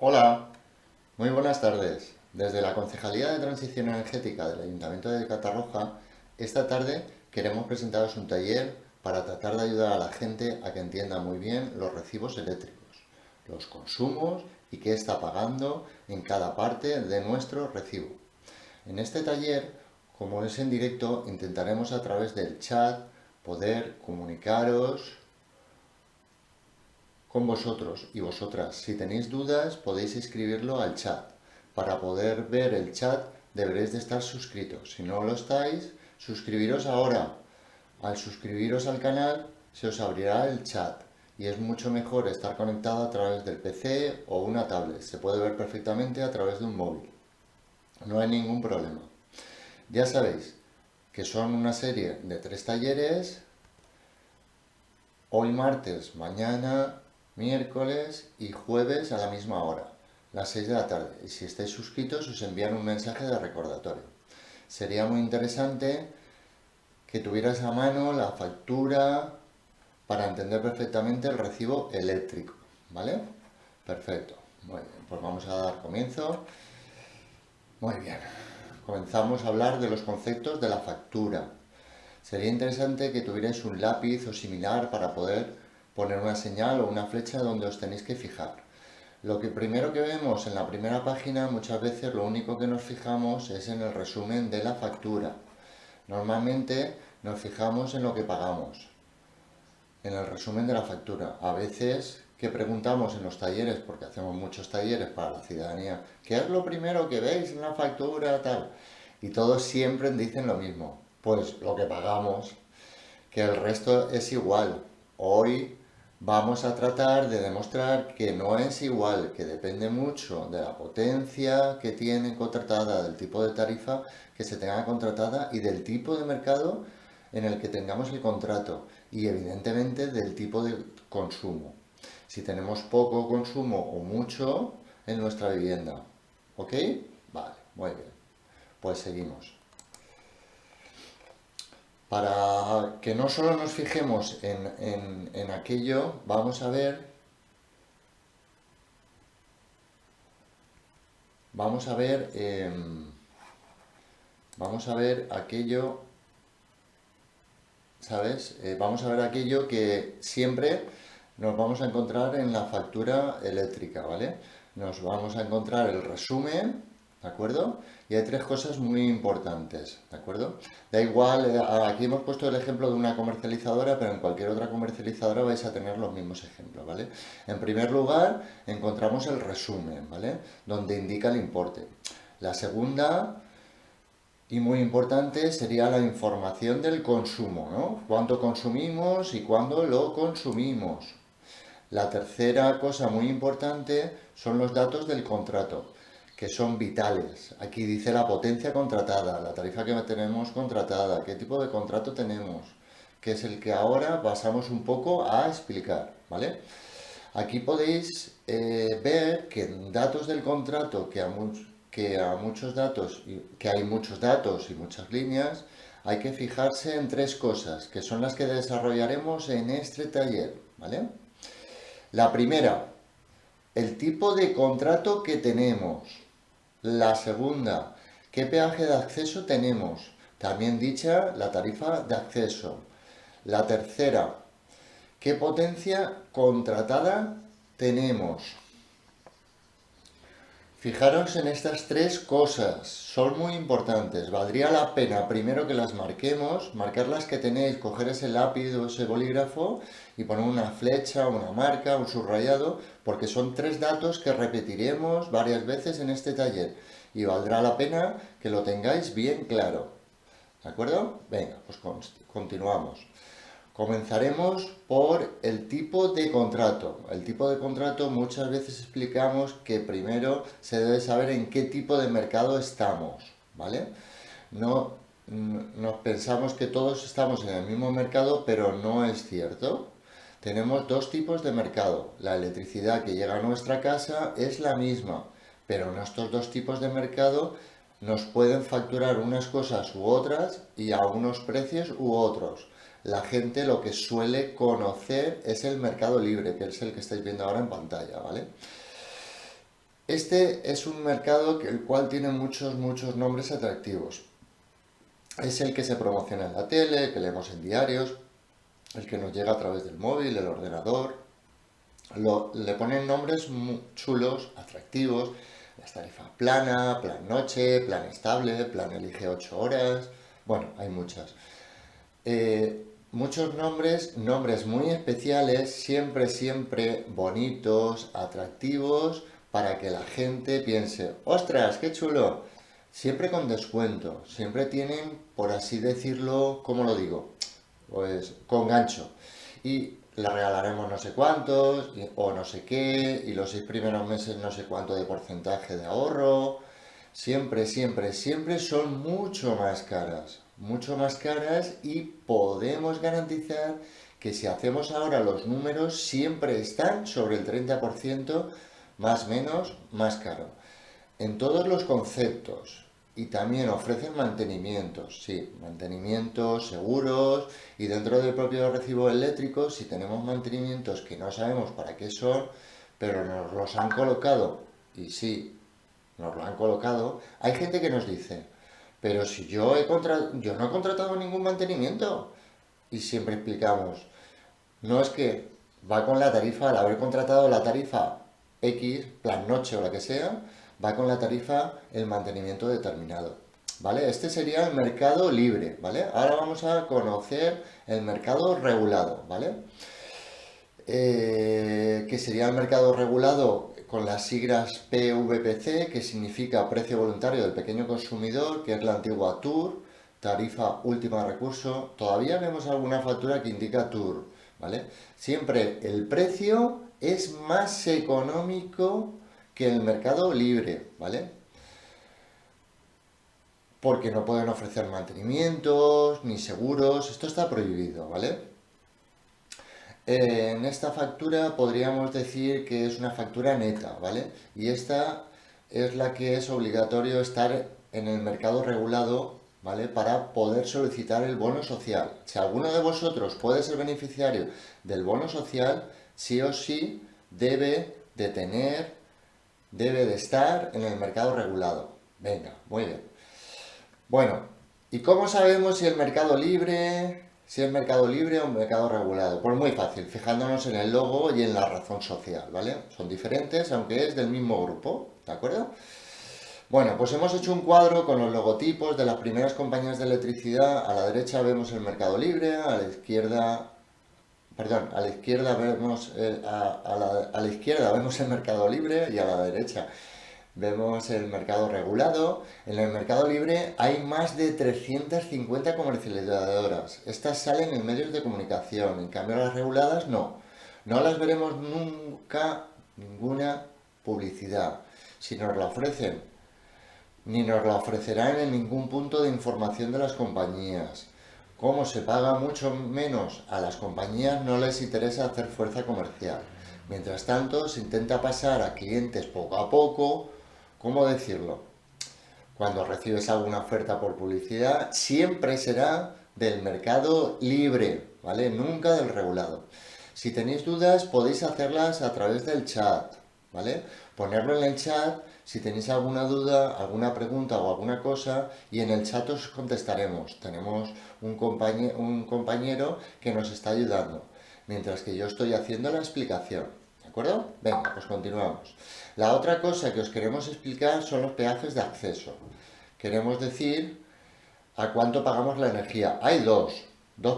Hola, muy buenas tardes. Desde la Concejalía de Transición Energética del Ayuntamiento de Catarroja, esta tarde queremos presentaros un taller para tratar de ayudar a la gente a que entienda muy bien los recibos eléctricos, los consumos y qué está pagando en cada parte de nuestro recibo. En este taller, como es en directo, intentaremos a través del chat poder comunicaros con vosotros y vosotras. Si tenéis dudas, podéis escribirlo al chat. Para poder ver el chat, deberéis de estar suscritos. Si no lo estáis, suscribiros ahora. Al suscribiros al canal, se os abrirá el chat. Y es mucho mejor estar conectado a través del PC o una tablet. Se puede ver perfectamente a través de un móvil. No hay ningún problema. Ya sabéis que son una serie de 3 talleres. Hoy martes, mañana miércoles y jueves a la misma hora, las 6 de la tarde. Y si estáis suscritos os envían un mensaje de recordatorio. Sería muy interesante que tuvieras a mano la factura para entender perfectamente el recibo eléctrico, ¿vale? Perfecto. Muy bien, pues vamos a dar comienzo. Muy bien. Comenzamos a hablar de los conceptos de la factura. Sería interesante que tuvierais un lápiz o similar para poder poner una señal o una flecha donde os tenéis que fijar. Lo que primero que vemos en la primera página, muchas veces lo único que nos fijamos es en el resumen de la factura. Normalmente nos fijamos en lo que pagamos, en el resumen de la factura. A veces que preguntamos en los talleres, porque hacemos muchos talleres para la ciudadanía, ¿qué es lo primero que veis en la factura tal? Y todos siempre dicen lo mismo, pues lo que pagamos, que el resto es igual. Hoy vamos a tratar de demostrar que no es igual, que depende mucho de la potencia que tiene contratada, del tipo de tarifa que se tenga contratada y del tipo de mercado en el que tengamos el contrato y evidentemente del tipo de consumo. Si tenemos poco consumo o mucho en nuestra vivienda. ¿Ok? Vale, muy bien. Pues seguimos. Para que no solo nos fijemos en aquello, vamos a ver, vamos a ver aquello, ¿sabes? Vamos a ver aquello que siempre nos vamos a encontrar en la factura eléctrica, ¿vale? Nos vamos a encontrar el resumen, ¿de acuerdo? Y hay 3 cosas muy importantes, ¿de acuerdo? Da igual, aquí hemos puesto el ejemplo de una comercializadora, pero en cualquier otra comercializadora vais a tener los mismos ejemplos, ¿vale? En primer lugar, encontramos el resumen, ¿vale? Donde indica el importe. La segunda y muy importante sería la información del consumo, ¿no? Cuánto consumimos y cuándo lo consumimos. La tercera cosa muy importante son los datos del contrato, que son vitales. Aquí dice la potencia contratada, la tarifa que tenemos contratada, qué tipo de contrato tenemos, que es el que ahora pasamos un poco a explicar, ¿vale? Aquí podéis ver que en datos del contrato, que hay muchos datos y muchas líneas, hay que fijarse en 3 cosas, que son las que desarrollaremos en este taller, ¿vale? La primera, el tipo de contrato que tenemos. La segunda, qué peaje de acceso tenemos. También dicha la tarifa de acceso. La tercera, qué potencia contratada tenemos. Fijaros en estas 3 cosas, son muy importantes. Valdría la pena primero que las marquemos, marcar las que tenéis, coger ese lápiz o ese bolígrafo y poner una flecha, una marca, un subrayado, porque son 3 datos que repetiremos varias veces en este taller y valdrá la pena que lo tengáis bien claro. ¿De acuerdo? Venga, pues continuamos. Comenzaremos por el tipo de contrato. El tipo de contrato muchas veces explicamos que primero se debe saber en qué tipo de mercado estamos, ¿vale? No nos pensamos que todos estamos en el mismo mercado, pero no es cierto. Tenemos 2 tipos de mercado. La electricidad que llega a nuestra casa es la misma, pero en estos 2 tipos de mercado nos pueden facturar unas cosas u otras y a unos precios u otros. La gente lo que suele conocer es el mercado libre, que es el que estáis viendo ahora en pantalla, ¿vale? Este es un mercado el cual tiene muchos nombres atractivos. Es el que se promociona en la tele, que leemos en diarios, el que nos llega a través del móvil, el ordenador. Le ponen nombres muy chulos, atractivos. La tarifa plana, plan noche, plan estable, plan elige 8 horas. Bueno, hay muchas. Muchos nombres muy especiales, siempre bonitos, atractivos, para que la gente piense, ostras, qué chulo. Siempre con descuento, siempre tienen, por así decirlo, ¿cómo lo digo? Pues con gancho. Y le regalaremos no sé cuántos, o no sé qué, y los 6 primeros meses no sé cuánto de porcentaje de ahorro. Siempre son mucho más caras y podemos garantizar que si hacemos ahora los números siempre están sobre el 30% más menos más caro en todos los conceptos. Y también ofrecen mantenimientos, sí, mantenimientos seguros y dentro del propio recibo eléctrico, si tenemos mantenimientos que no sabemos para qué son, pero nos los han colocado, y sí, nos lo han colocado, hay gente que nos dice, pero si yo no he contratado ningún mantenimiento, y siempre explicamos, no es que va con la tarifa, al haber contratado la tarifa X, plan noche o la que sea, va con la tarifa el mantenimiento determinado. ¿Vale? Este sería el mercado libre, ¿vale? Ahora vamos a conocer el mercado regulado, ¿vale? Que sería el mercado regulado con las siglas PVPC, que significa precio voluntario del pequeño consumidor, que es la antigua TUR, tarifa última recurso. Todavía vemos alguna factura que indica TUR, ¿vale? Siempre el precio es más económico que el mercado libre, ¿vale? Porque no pueden ofrecer mantenimientos ni seguros, esto está prohibido, ¿vale? En esta factura podríamos decir que es una factura neta, ¿vale? Y esta es la que es obligatorio estar en el mercado regulado, ¿vale? Para poder solicitar el bono social. Si alguno de vosotros puede ser beneficiario del bono social, sí o sí debe de estar en el mercado regulado. Venga, muy bien. Bueno, ¿y cómo sabemos si es mercado libre o mercado regulado? Pues muy fácil, fijándonos en el logo y en la razón social, ¿vale? Son diferentes, aunque es del mismo grupo, ¿de acuerdo? Bueno, pues hemos hecho un cuadro con los logotipos de las primeras compañías de electricidad. A la derecha vemos el mercado libre, a la izquierda, perdón, a la izquierda vemos a la izquierda vemos el mercado libre y a la derecha vemos el mercado regulado. En el mercado libre hay más de 350 comercializadoras. Estas salen en medios de comunicación, en cambio las reguladas no. No las veremos nunca ninguna publicidad. Si nos la ofrecen, ni nos la ofrecerán en ningún punto de información de las compañías. Como se paga mucho menos a las compañías, no les interesa hacer fuerza comercial. Mientras tanto, se intenta pasar a clientes poco a poco. ¿Cómo decirlo? Cuando recibes alguna oferta por publicidad, siempre será del mercado libre, ¿vale? Nunca del regulado. Si tenéis dudas, podéis hacerlas a través del chat, ¿vale? Ponerlo en el chat si tenéis alguna duda, alguna pregunta o alguna cosa y en el chat os contestaremos. Tenemos un compañero que nos está ayudando, mientras que yo estoy haciendo la explicación. ¿De acuerdo? Venga, pues continuamos. La otra cosa que os queremos explicar son los peajes de acceso. Queremos decir a cuánto pagamos la energía. Hay dos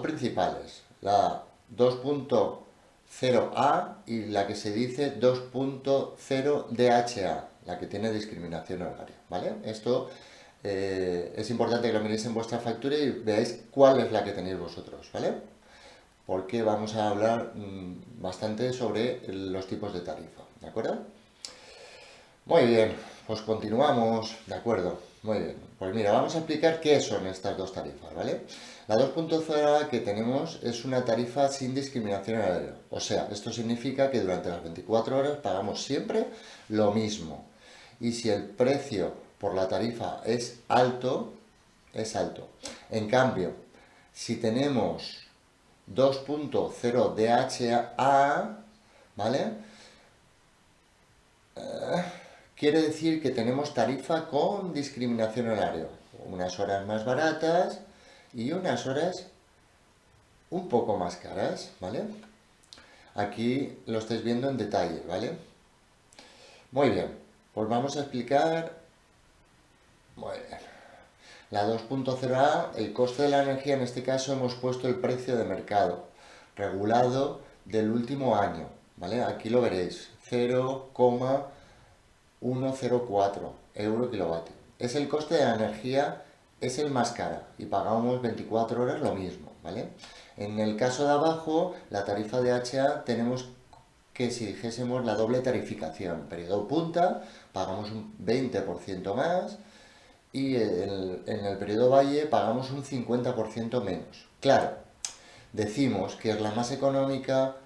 principales. La 2.0A y la que se dice 2.0 DHA, la que tiene discriminación horaria, ¿vale? Esto es importante que lo miréis en vuestra factura y veáis cuál es la que tenéis vosotros, ¿vale? Porque vamos a hablar bastante sobre los tipos de tarifa, ¿de acuerdo? Muy bien, pues continuamos, de acuerdo, muy bien. Pues mira, vamos a explicar qué son estas dos tarifas, ¿vale? La 2.0 que tenemos es una tarifa sin discriminación horaria. O sea, esto significa que durante las 24 horas pagamos siempre lo mismo. Y si el precio por la tarifa es alto, es alto. En cambio, si tenemos 2.0 DHA, ¿vale? quiere decir que tenemos tarifa con discriminación horaria. Unas horas más baratas y unas horas un poco más caras, ¿vale? Aquí lo estáis viendo en detalle, ¿vale? Muy bien, pues vamos a explicar. Muy bien. La 2.0a, el coste de la energía, en este caso hemos puesto el precio de mercado, regulado del último año, ¿vale? Aquí lo veréis, 0,104 euro kilovatio. Es el coste de la energía, es el más cara y pagamos 24 horas lo mismo, ¿vale? En el caso de abajo, la tarifa de HA tenemos que si dijésemos la doble tarificación, periodo punta, pagamos un 20% más y en el periodo valle pagamos un 50% menos. Claro, decimos que es la más económica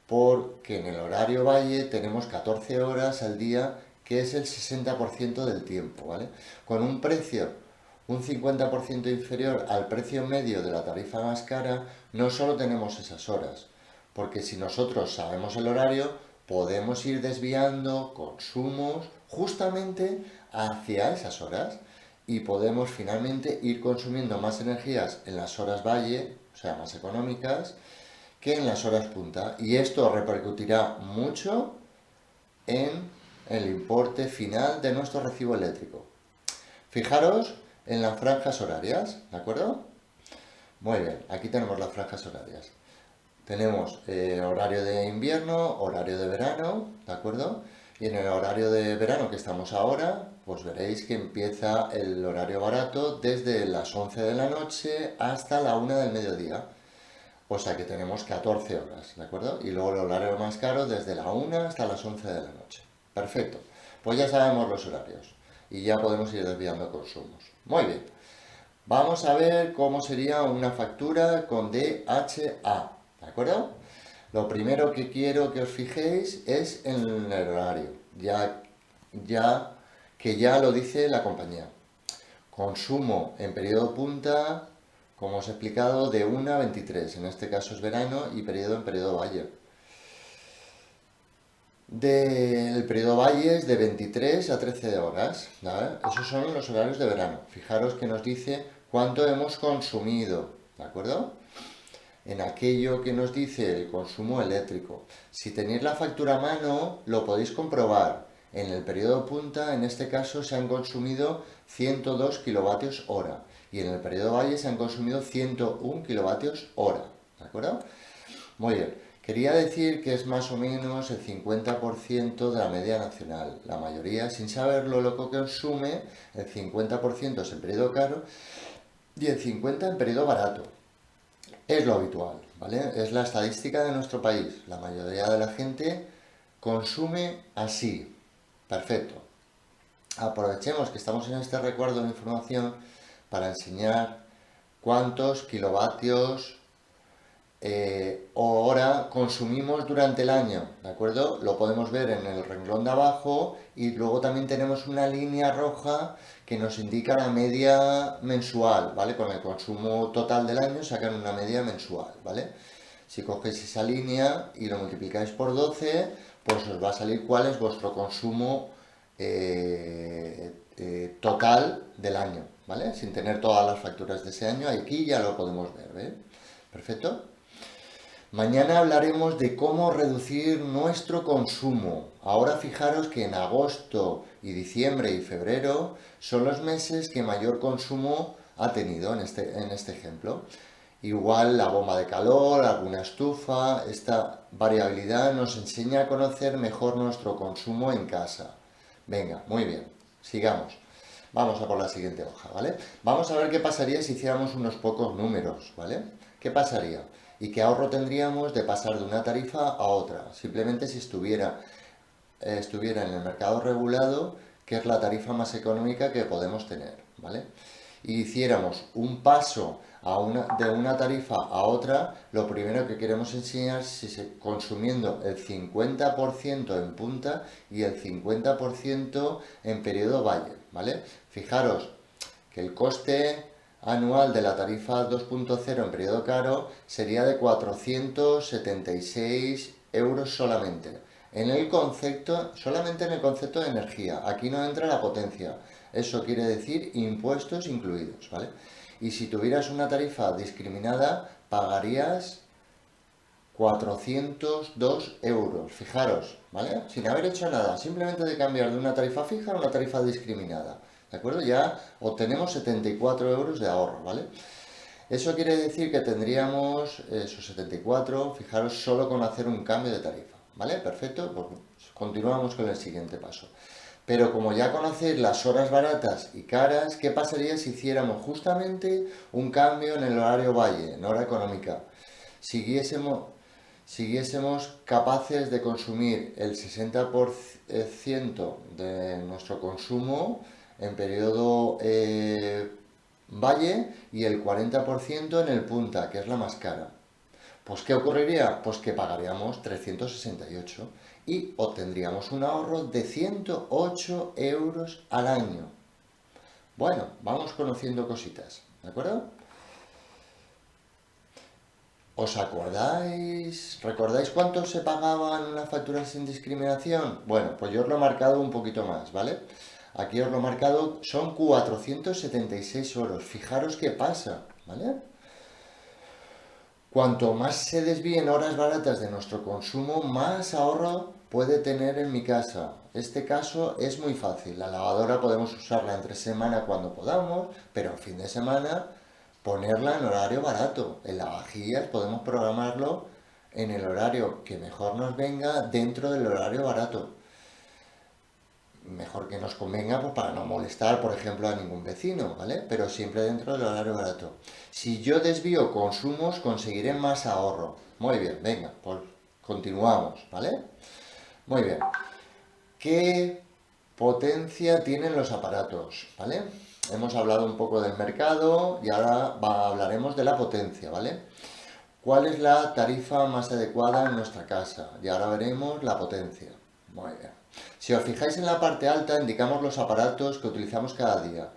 porque en el horario valle tenemos 14 horas al día, que es el 60% del tiempo, ¿vale? Con un precio un 50% inferior al precio medio de la tarifa más cara, no solo tenemos esas horas, porque si nosotros sabemos el horario, podemos ir desviando consumos justamente hacia esas horas y podemos finalmente ir consumiendo más energías en las horas valle, o sea, más económicas, que en las horas punta. Y esto repercutirá mucho en el importe final de nuestro recibo eléctrico. Fijaros en las franjas horarias, ¿de acuerdo? Muy bien, aquí tenemos las franjas horarias. Tenemos horario de invierno, horario de verano, ¿de acuerdo? Y en el horario de verano que estamos ahora, pues veréis que empieza el horario barato desde las 11 de la noche hasta la 1 del mediodía. O sea que tenemos 14 horas, ¿de acuerdo? Y luego el horario más caro desde la 1 hasta las 11 de la noche. Perfecto. Pues ya sabemos los horarios y ya podemos ir desviando consumos. Muy bien. Vamos a ver cómo sería una factura con DHA, ¿de acuerdo? Lo primero que quiero que os fijéis es en el horario, que ya lo dice la compañía. Consumo en periodo punta, como os he explicado, de 1 a 23, en este caso es verano, y periodo en periodo valle. Del periodo valle es de 23 a 13 horas, ¿vale? Esos son los horarios de verano. Fijaros que nos dice cuánto hemos consumido, ¿de acuerdo? En aquello que nos dice el consumo eléctrico. Si tenéis la factura a mano, lo podéis comprobar. En el periodo punta, en este caso, se han consumido 102 kilovatios hora. Y en el periodo valle se han consumido 101 kilovatios hora. ¿De acuerdo? Muy bien. Quería decir que es más o menos el 50% de la media nacional. La mayoría, sin saberlo, lo que consume, el 50% es en periodo caro y el 50% en periodo barato. Es lo habitual, ¿vale? Es la estadística de nuestro país. La mayoría de la gente consume así. Perfecto. Aprovechemos que estamos en este recuerdo de información para enseñar cuántos kilovatios o hora consumimos durante el año, ¿de acuerdo? Lo podemos ver en el renglón de abajo y luego también tenemos una línea roja que nos indica la media mensual, ¿vale? Con el consumo total del año sacan una media mensual, ¿vale? Si cogéis esa línea y lo multiplicáis por 12, pues os va a salir cuál es vuestro consumo total del año, ¿vale? Sin tener todas las facturas de ese año, aquí ya lo podemos ver, ¿ve? ¿Perfecto? Mañana hablaremos de cómo reducir nuestro consumo. Ahora fijaros que en agosto y diciembre y febrero son los meses que mayor consumo ha tenido en este ejemplo. Igual la bomba de calor, alguna estufa, esta variabilidad nos enseña a conocer mejor nuestro consumo en casa. Venga, muy bien, sigamos. Vamos a por la siguiente hoja, ¿vale? Vamos a ver qué pasaría si hiciéramos unos pocos números, ¿vale? ¿Qué pasaría? ¿Y qué ahorro tendríamos de pasar de una tarifa a otra? Simplemente si estuviera en el mercado regulado, que es la tarifa más económica que podemos tener, ¿vale? Y hiciéramos un paso de una tarifa a otra, lo primero que queremos enseñar es consumiendo el 50% en punta y el 50% en periodo valle, ¿vale? Fijaros que el coste anual de la tarifa 2.0 en periodo caro sería de 476 euros solamente. En el concepto, solamente en el concepto de energía. Aquí no entra la potencia. Eso quiere decir impuestos incluidos, ¿vale? Y si tuvieras una tarifa discriminada, pagarías 402 euros, fijaros, ¿vale? Sin haber hecho nada, simplemente de cambiar de una tarifa fija a una tarifa discriminada, ¿de acuerdo? Ya obtenemos 74 euros de ahorro, ¿vale? Eso quiere decir que tendríamos esos 74, fijaros, solo con hacer un cambio de tarifa, ¿vale? Perfecto, pues continuamos con el siguiente paso. Pero como ya conocéis las horas baratas y caras, ¿qué pasaría si hiciéramos justamente un cambio en el horario valle, en hora económica? Siguiésemos, siguiésemos capaces de consumir el 60% de nuestro consumo en periodo valle y el 40% en el punta, que es la más cara. Pues ¿qué ocurriría? Pues que pagaríamos 368 y obtendríamos un ahorro de 108 euros al año. Bueno, vamos conociendo cositas, ¿de acuerdo? ¿Os acordáis? ¿Recordáis cuánto se pagaban unas facturas sin discriminación? Bueno, pues yo os lo he marcado un poquito más, ¿vale? Aquí os lo he marcado, son 476 euros. Fijaros qué pasa, ¿vale? Cuanto más se desvíen horas baratas de nuestro consumo, más ahorro puede tener en mi casa. Este caso es muy fácil. La lavadora podemos usarla entre semana cuando podamos, pero en fin de semana ponerla en horario barato. El lavavajillas podemos programarlo en el horario que mejor nos venga dentro del horario barato. Mejor que nos convenga pues, para no molestar, por ejemplo, a ningún vecino, ¿vale? Pero siempre dentro del horario barato. Si yo desvío consumos, conseguiré más ahorro. Muy bien, venga, pues continuamos, ¿vale? Muy bien. ¿Qué potencia tienen los aparatos, ¿vale? Hemos hablado un poco del mercado y ahora hablaremos de la potencia, ¿vale? ¿Cuál es la tarifa más adecuada en nuestra casa? Y ahora veremos la potencia. Muy bien. Si os fijáis en la parte alta, indicamos los aparatos que utilizamos cada día,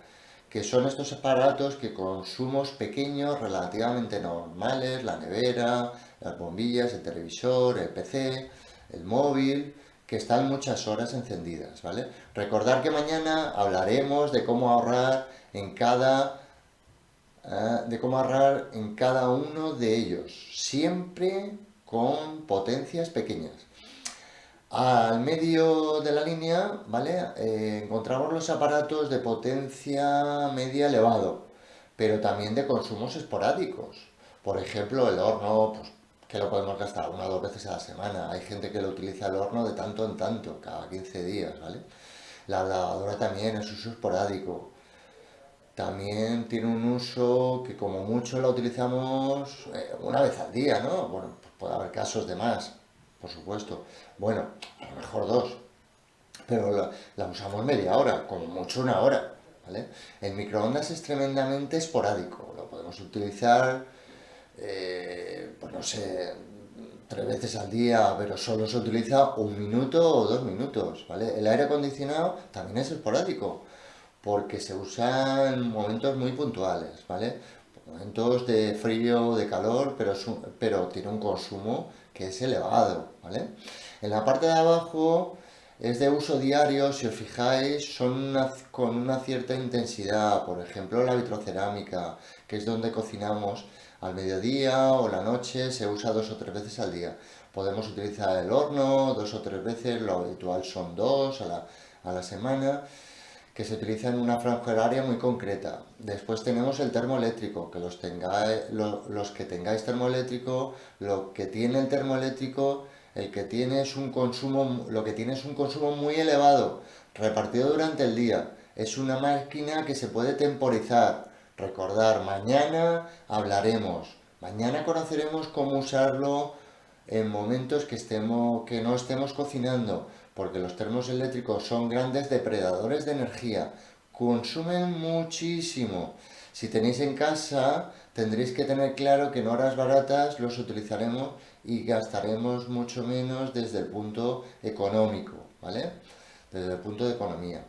que son estos aparatos que consumos pequeños, relativamente normales, la nevera, las bombillas, el televisor, el PC, el móvil, que están muchas horas encendidas, ¿vale? Recordad que mañana hablaremos de cómo ahorrar en cada uno de ellos, siempre con potencias pequeñas. Al medio de la línea, ¿vale? Encontramos los aparatos de potencia media elevado, pero también de consumos esporádicos. Por ejemplo, el horno, pues, que lo podemos gastar una o dos veces a la semana. Hay gente que lo utiliza el horno de tanto en tanto, cada 15 días, ¿vale? La lavadora también es uso esporádico. También tiene un uso que como mucho la utilizamos una vez al día, ¿no? Bueno, pues puede haber casos de más, por supuesto. Bueno, a lo mejor dos, pero la usamos media hora, como mucho una hora, ¿vale? El microondas es tremendamente esporádico, lo podemos utilizar, pues no sé, 3 veces al día, pero solo se utiliza 1 minuto o 2 minutos, ¿vale? El aire acondicionado también es esporádico porque se usa en momentos muy puntuales, ¿vale? Momentos de frío, de calor, pero tiene un consumo que es elevado, ¿vale? En la parte de abajo es de uso diario, si os fijáis, con una cierta intensidad, por ejemplo la vitrocerámica, que es donde cocinamos al mediodía o la noche, se usa 2 o 3 veces al día. Podemos utilizar el horno 2 o 3 veces, lo habitual son dos a la semana que se utiliza en una franja horaria muy concreta. Después tenemos el termoeléctrico, que los que tengáis termoeléctrico, lo que tiene el termoeléctrico, el que tiene es un consumo, lo que tiene es un consumo muy elevado, repartido durante el día. Es una máquina que se puede temporizar. Recordar, mañana hablaremos, mañana conoceremos cómo usarlo en momentos que no estemos cocinando, porque los termos eléctricos son grandes depredadores de energía, consumen muchísimo. Si tenéis en casa, tendréis que tener claro que en horas baratas los utilizaremos y gastaremos mucho menos desde el punto económico, ¿vale? Desde el punto de economía.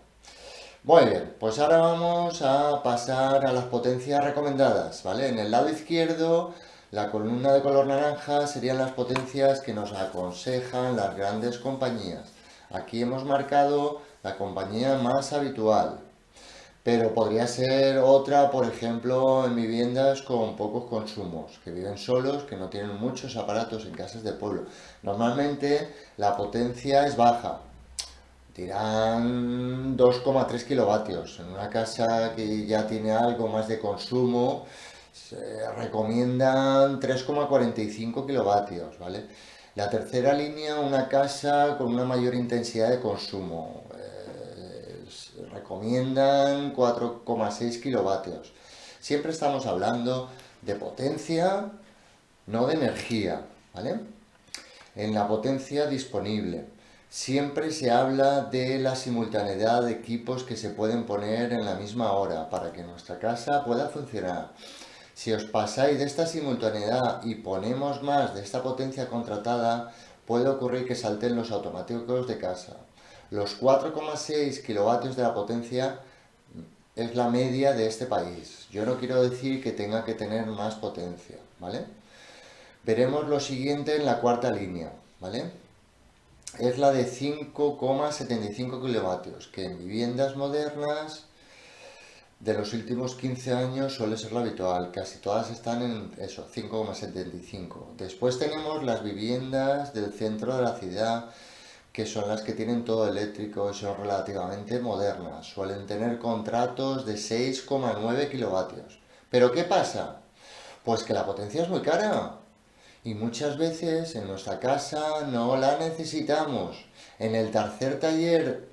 Muy bien, pues ahora vamos a pasar a las potencias recomendadas, ¿vale? En el lado izquierdo La columna de color naranja serían las potencias que nos aconsejan las grandes compañías. Aquí hemos marcado la compañía más habitual, pero podría ser otra, por ejemplo, en viviendas con pocos consumos, que viven solos, que no tienen muchos aparatos en casas de pueblo. Normalmente la potencia es baja, dirán 2,3 kilovatios. En una casa que ya tiene algo más de consumo, se recomiendan 3,45 kilovatios, ¿vale? La tercera línea, una casa con una mayor intensidad de consumo. Recomiendan 4,6 kilovatios. Siempre estamos hablando de potencia, no de energía, ¿vale? En la potencia disponible. Siempre se habla de la simultaneidad de equipos que se pueden poner en la misma hora para que nuestra casa pueda funcionar. Si os pasáis de esta simultaneidad y ponemos más de esta potencia contratada, puede ocurrir que salten los automáticos de casa. Los 4,6 kilovatios de la potencia es la media de este país. Yo no quiero decir que tenga que tener más potencia, ¿vale? Veremos lo siguiente en la cuarta línea, ¿vale? Es la de 5,75 kilovatios, que en viviendas modernas de los últimos 15 años suele ser lo habitual, casi todas están en eso, 5,75. Después tenemos las viviendas del centro de la ciudad, que son las que tienen todo eléctrico y son relativamente modernas. Suelen tener contratos de 6,9 kilovatios. ¿Pero qué pasa? Pues que la potencia es muy cara y muchas veces en nuestra casa no la necesitamos. En el tercer taller,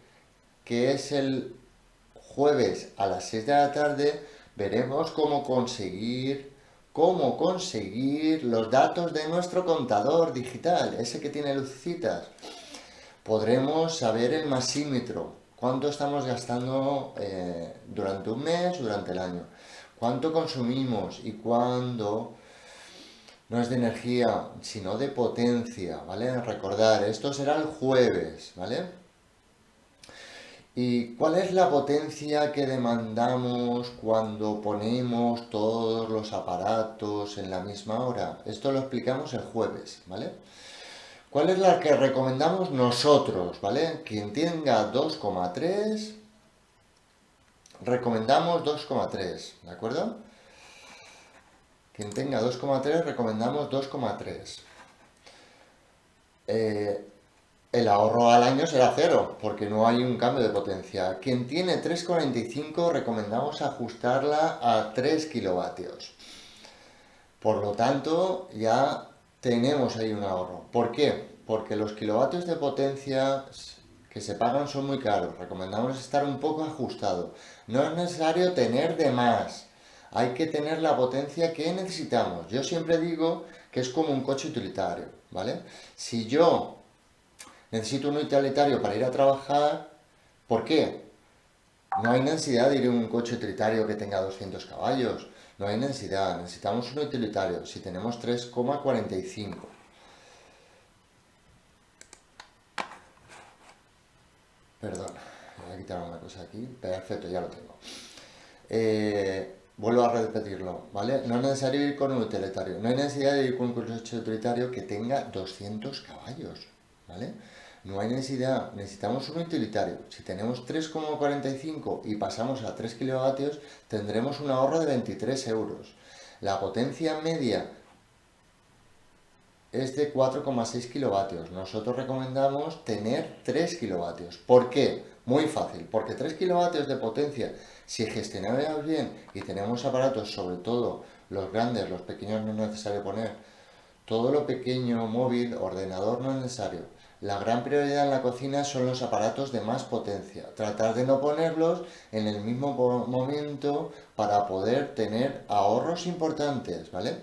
que es el jueves a las 6 de la tarde, veremos cómo conseguir los datos de nuestro contador digital, ese que tiene lucecitas. Podremos saber el masímetro, cuánto estamos gastando durante un mes, durante el año, cuánto consumimos y cuándo no es de energía, sino de potencia, ¿vale? Recordar, esto será el jueves, ¿vale? ¿Y cuál es la potencia que demandamos cuando ponemos todos los aparatos en la misma hora? Esto lo explicamos el jueves, ¿vale? ¿Cuál es la que recomendamos nosotros, ¿vale? Quien tenga 2,3, recomendamos 2,3, ¿de acuerdo? Quien tenga 2,3, recomendamos 2,3. El ahorro al año será cero, porque no hay un cambio de potencia. Quien tiene 3,45, recomendamos ajustarla a 3 kilovatios. Por lo tanto, ya tenemos ahí un ahorro. ¿Por qué? Porque los kilovatios de potencia que se pagan son muy caros. Recomendamos estar un poco ajustado. No es necesario tener de más. Hay que tener la potencia que necesitamos. Yo siempre digo que es como un coche utilitario, ¿vale? Si yo necesito un utilitario para ir a trabajar, ¿por qué? No hay necesidad de ir en un coche utilitario que tenga 200 caballos. No hay necesidad. Necesitamos un utilitario. Si tenemos 3,45. Perdón, voy a quitar una cosa aquí. Perfecto, ya lo tengo. Vuelvo a repetirlo, ¿vale? No es necesario ir con un utilitario. No hay necesidad de ir con un coche utilitario que tenga 200 caballos, ¿vale? No hay necesidad, necesitamos un utilitario. Si tenemos 3,45 y pasamos a 3 kilovatios, tendremos un ahorro de 23 euros. La potencia media es de 4,6 kilovatios. Nosotros recomendamos tener 3 kilovatios. ¿Por qué? Muy fácil, porque 3 kilovatios de potencia, si gestionamos bien y tenemos aparatos, sobre todo los grandes, los pequeños no es necesario poner, todo lo pequeño, móvil, ordenador no es necesario. La gran prioridad en la cocina son los aparatos de más potencia. Tratar de no ponerlos en el mismo momento para poder tener ahorros importantes, ¿vale?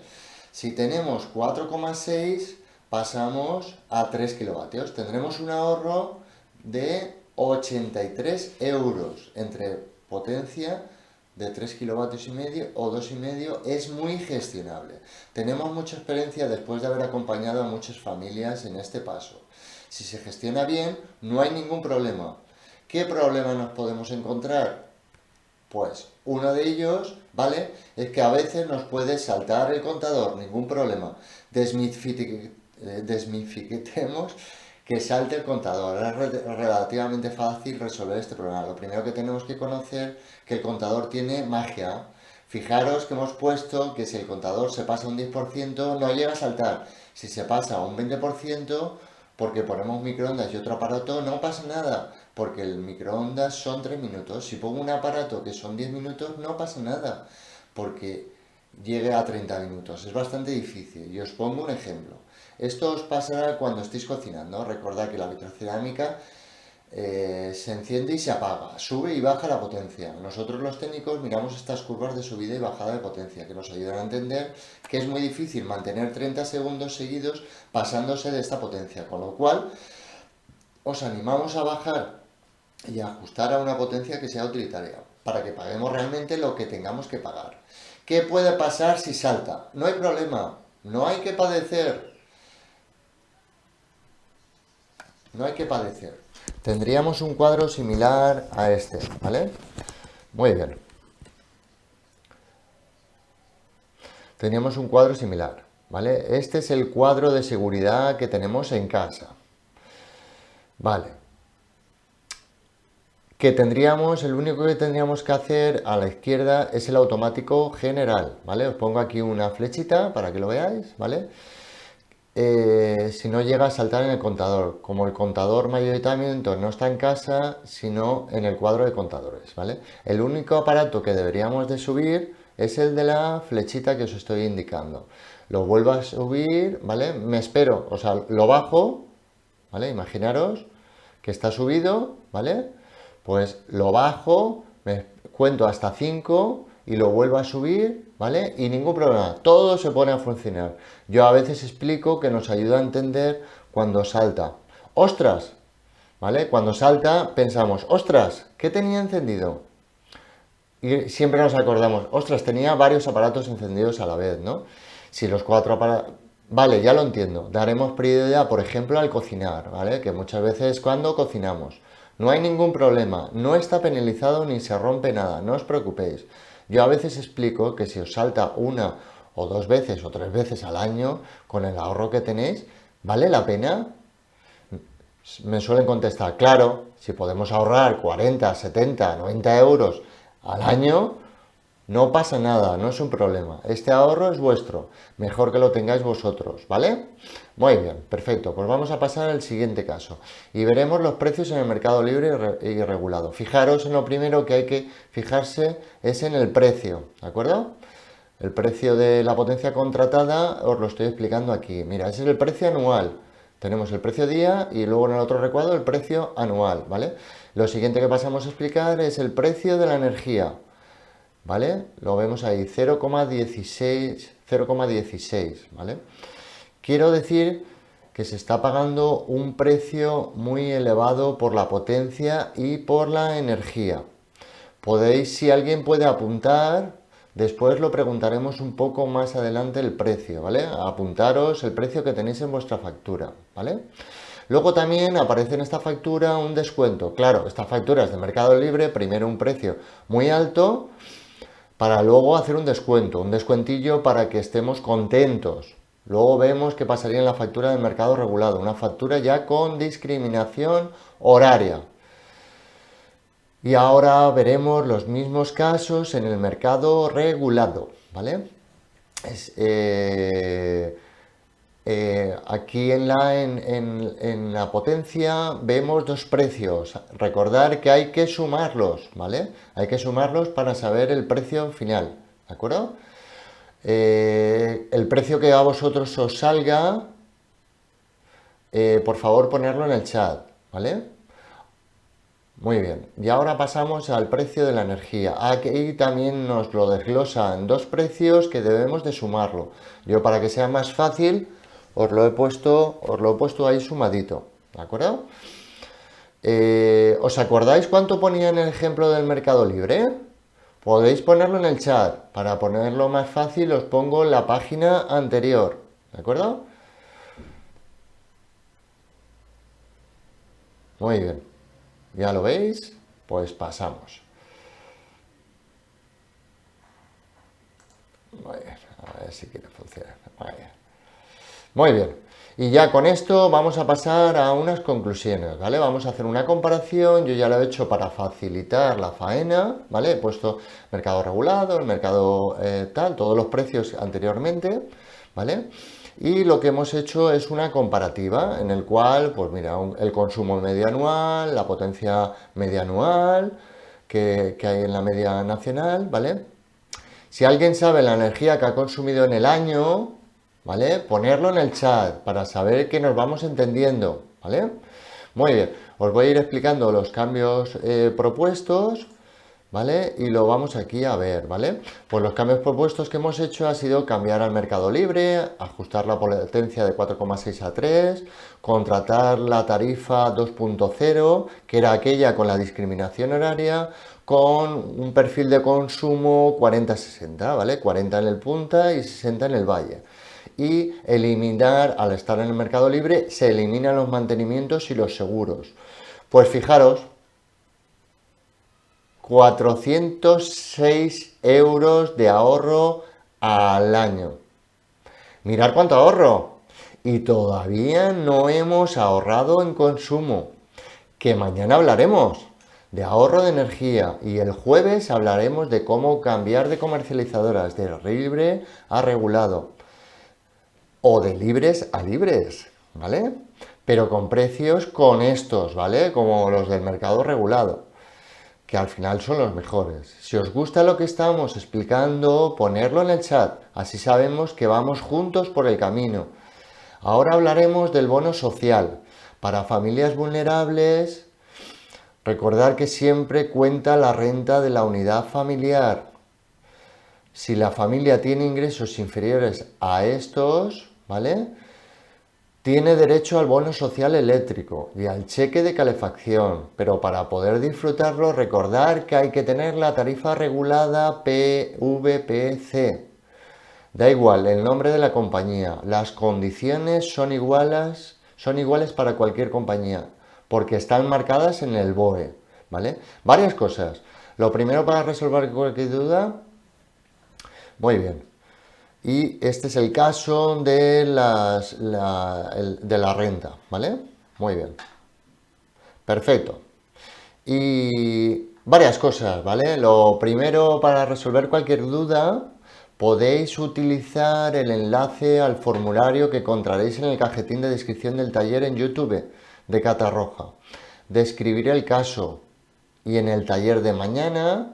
Si tenemos 4,6, pasamos a 3 kilovatios. Tendremos un ahorro de 83 euros entre potencia de 3 kilovatios y medio o 2,5. Es muy gestionable. Tenemos mucha experiencia después de haber acompañado a muchas familias en este paso. Si se gestiona bien, no hay ningún problema. ¿Qué problema nos podemos encontrar? Pues uno de ellos, ¿vale? Es que a veces nos puede saltar el contador, ningún problema. Desmitifiquemos que salte el contador. Es relativamente fácil resolver este problema. Lo primero que tenemos que conocer que el contador tiene magia. Fijaros que hemos puesto que si el contador se pasa un 10% no llega a saltar. Si se pasa un 20%, porque ponemos microondas y otro aparato, no pasa nada, porque el microondas son 3 minutos. Si pongo un aparato que son 10 minutos, no pasa nada, porque llegue a 30 minutos. Es bastante difícil. Y os pongo un ejemplo. Esto os pasará cuando estéis cocinando. Recordad que la vitrocerámica se enciende y se apaga, sube y baja la potencia. Nosotros los técnicos miramos estas curvas de subida y bajada de potencia que nos ayudan a entender que es muy difícil mantener 30 segundos seguidos pasándose de esta potencia, con lo cual os animamos a bajar y a ajustar a una potencia que sea utilitaria, para que paguemos realmente lo que tengamos que pagar. ¿Qué puede pasar si salta? No hay problema, no hay que padecer, no hay que padecer. Tendríamos un cuadro similar a este, ¿vale? Muy bien. Teníamos un cuadro similar, ¿vale? Este es el cuadro de seguridad que tenemos en casa. Vale. El único que tendríamos que hacer a la izquierda es el automático general, ¿vale? Os pongo aquí una flechita para que lo veáis, ¿vale? Si no llega a saltar en el contador, como el contador mayoritariamente no está en casa, sino en el cuadro de contadores, ¿vale? El único aparato que deberíamos de subir es el de la flechita que os estoy indicando. Lo vuelvo a subir, ¿vale? Me espero, o sea, lo bajo, ¿vale? Imaginaros que está subido, ¿vale? Pues lo bajo, me cuento hasta 5 y lo vuelvo a subir, ¿vale? Y ningún problema, todo se pone a funcionar. Yo a veces explico que nos ayuda a entender cuando salta. ¡Ostras! ¿Vale? Cuando salta pensamos, ¡ostras! ¿Qué tenía encendido? Y siempre nos acordamos, ¡ostras! Tenía varios aparatos encendidos a la vez, ¿no? Si los 4 aparatos... Vale, ya lo entiendo. Daremos prioridad, por ejemplo, al cocinar, ¿vale? Que muchas veces cuando cocinamos. No hay ningún problema, no está penalizado ni se rompe nada, no os preocupéis. Yo a veces explico que si os salta una o 2 veces o 3 veces al año, con el ahorro que tenéis, ¿vale la pena? Me suelen contestar, claro, si podemos ahorrar 40, 70, 90 euros al año, no pasa nada, no es un problema. Este ahorro es vuestro, mejor que lo tengáis vosotros, ¿vale? Muy bien, perfecto. Pues vamos a pasar al siguiente caso y veremos los precios en el mercado libre y regulado. Fijaros en lo primero que hay que fijarse es en el precio, ¿de acuerdo? El precio de la potencia contratada os lo estoy explicando aquí. Mira, ese es el precio anual. Tenemos el precio día y luego en el otro recuadro el precio anual, ¿vale? Lo siguiente que pasamos a explicar es el precio de la energía. ¿Vale? Lo vemos ahí, 0,16, ¿vale? Quiero decir que se está pagando un precio muy elevado por la potencia y por la energía. Podéis, si alguien puede apuntar, después lo preguntaremos un poco más adelante el precio, ¿vale? Apuntaros el precio que tenéis en vuestra factura, ¿vale? Luego también aparece en esta factura un descuento. Claro, esta factura es de Mercado Libre, primero un precio muy alto, para luego hacer un descuento, un descuentillo para que estemos contentos. Luego vemos qué pasaría en la factura del mercado regulado, una factura ya con discriminación horaria. Y ahora veremos los mismos casos en el mercado regulado, ¿vale? Aquí en la potencia vemos dos precios. Recordar que hay que sumarlos, ¿vale? Hay que sumarlos para saber el precio final, ¿de acuerdo? El precio que a vosotros os salga, por favor ponerlo en el chat, ¿vale? Muy bien, y ahora pasamos al precio de la energía. Aquí también nos lo desglosa en dos precios que debemos de sumarlo. Yo para que sea más fácil os lo he puesto ahí sumadito, ¿de acuerdo? ¿Os acordáis cuánto ponía en el ejemplo del Mercado Libre? Podéis ponerlo en el chat. Para ponerlo más fácil os pongo la página anterior, ¿de acuerdo? Muy bien. ¿Ya lo veis? Pues pasamos. Muy bien, a ver si quiere funcionar. Muy bien. Muy bien. Y ya con esto vamos a pasar a unas conclusiones, ¿vale? Vamos a hacer una comparación, yo ya lo he hecho para facilitar la faena, ¿vale? He puesto mercado regulado, el mercado tal, todos los precios anteriormente, ¿vale? Y lo que hemos hecho es una comparativa en el cual, pues mira, el consumo medio anual, la potencia media anual que hay en la media nacional, ¿vale? Si alguien sabe la energía que ha consumido en el año, ¿vale? Ponerlo en el chat para saber que nos vamos entendiendo, ¿vale? Muy bien, os voy a ir explicando los cambios propuestos, ¿vale? Y lo vamos aquí a ver, ¿vale? Pues los cambios propuestos que hemos hecho ha sido cambiar al mercado libre, ajustar la potencia de 4,6 a 3, contratar la tarifa 2.0, que era aquella con la discriminación horaria, con un perfil de consumo 40-60, ¿vale? 40 en el punta y 60 en el valle. Y eliminar, al estar en el mercado libre, se eliminan los mantenimientos y los seguros. Pues fijaros, 406 euros de ahorro al año. Mirad cuánto ahorro. Y todavía no hemos ahorrado en consumo, que mañana hablaremos de ahorro de energía y el jueves hablaremos de cómo cambiar de comercializadoras de libre a regulado o de libres a libres, ¿vale? Pero con precios con estos, ¿vale? Como los del mercado regulado, que al final son los mejores. Si os gusta lo que estamos explicando, ponerlo en el chat, así sabemos que vamos juntos por el camino. Ahora hablaremos del bono social. Para familias vulnerables, recordar que siempre cuenta la renta de la unidad familiar. Si la familia tiene ingresos inferiores a estos, ¿vale? Tiene derecho al bono social eléctrico y al cheque de calefacción, pero para poder disfrutarlo recordar que hay que tener la tarifa regulada PVPC. Da igual el nombre de la compañía, las condiciones son iguales para cualquier compañía, porque están marcadas en el BOE, ¿vale? Varias cosas. Lo primero para resolver cualquier duda, muy bien. Y este es el caso de de la renta, ¿vale? Muy bien. Perfecto. Y varias cosas, ¿vale? Lo primero, para resolver cualquier duda, podéis utilizar el enlace al formulario que encontraréis en el cajetín de descripción del taller en YouTube de Catarroja. Describiré el caso y en el taller de mañana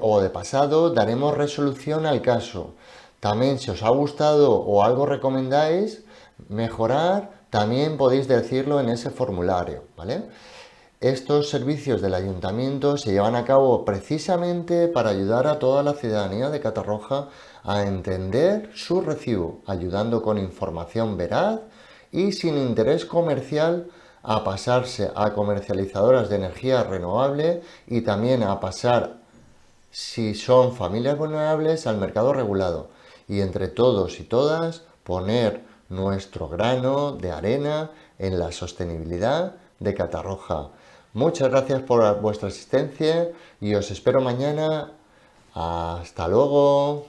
o de pasado daremos resolución al caso. También, si os ha gustado o algo recomendáis mejorar, también podéis decirlo en ese formulario, ¿vale? Estos servicios del ayuntamiento se llevan a cabo precisamente para ayudar a toda la ciudadanía de Catarroja a entender su recibo, ayudando con información veraz y sin interés comercial a pasarse a comercializadoras de energía renovable y también a pasar, si son familias vulnerables, al mercado regulado. Y entre todos y todas poner nuestro grano de arena en la sostenibilidad de Catarroja. Muchas gracias por vuestra asistencia y os espero mañana. Hasta luego.